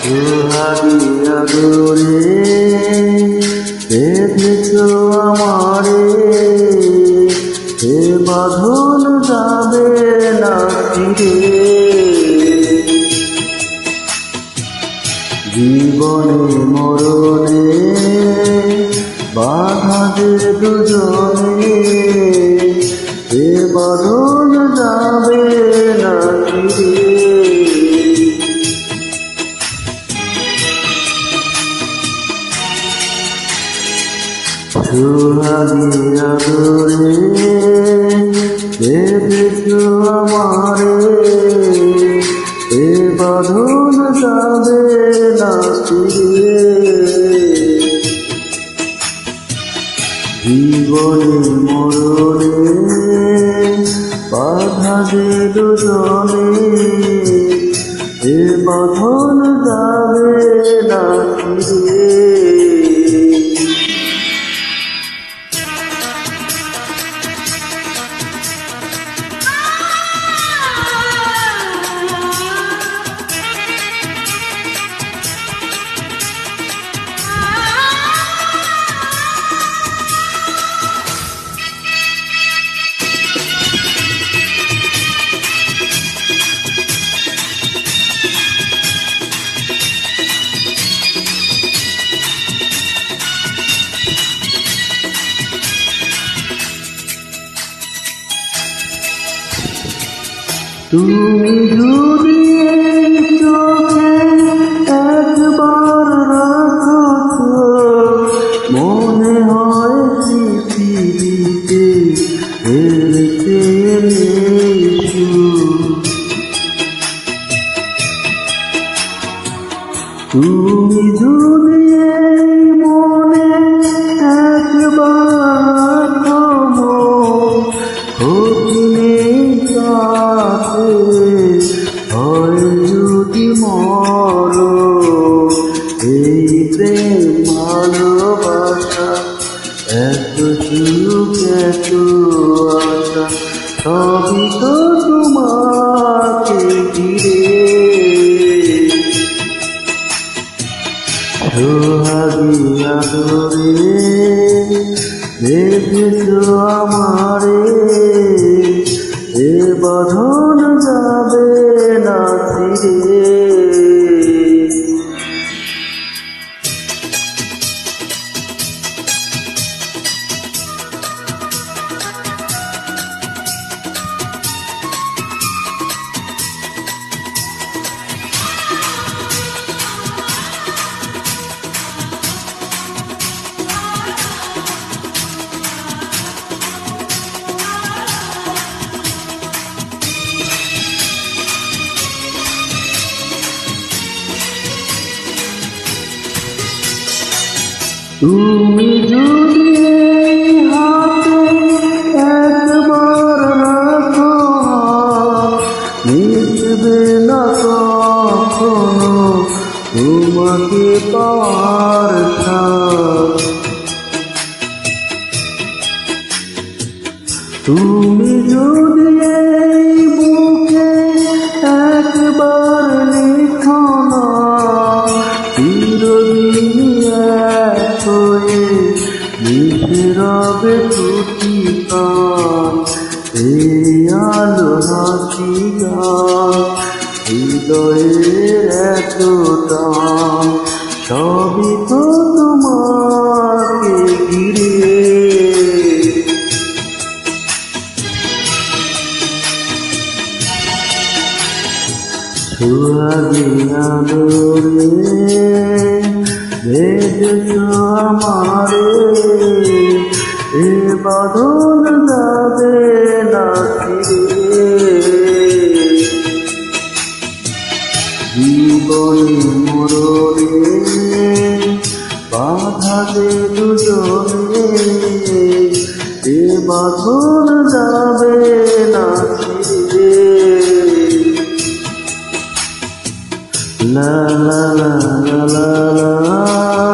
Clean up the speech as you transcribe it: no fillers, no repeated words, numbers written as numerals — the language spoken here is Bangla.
সোহাগী আদরে বেঁধেছ আমারে, এ বাঁধন যাবে না ফিরে। জীবনে মরণে বাধা যে দুজনে, এ বাঁধন যাবে না ফিরে। সোহাগী আদরে বেঁধেছ আমারে, এ বাঁধন যাবে না ফিরে। জীবনে মরণে বাধা যে দুজনে, এ বাঁধন যাবে না ফিরে। তুমি যদি চোখে একবার রাখো, মনে হয় পৃথিবীতে হেরতে নেই। তুমি যদি মনে একবার রাখো, হয় যদি মর, এই প্রেম ভালোবাসা এত সুখ এত আশা, সবই তো তোমাকে ঘিরে। সোহাগী আদরে বেঁধেছ আমারে, এ বাঁধন যাবে না ফিরে। তুমি যদি হাতে একবার রাখো, মিটবে না কখনো তোমাকে পাওয়ার স্বাদ। তুমি যদি বুকে একবার লিখো না, চিরদিন রবে ছুটি কান, এই আলো হাসি গান, হৃদয়ের এত টান, সবই তো তোমাকে ঘিরে। সোহাগী আদরে বেঁধেছ আমারে, এ বাঁধন যাবে না ফিরে। জীবনে মরণে বাধা যে দুজনে, এ বাঁধন যাবে না ফিরে। লা লা লা লা লা।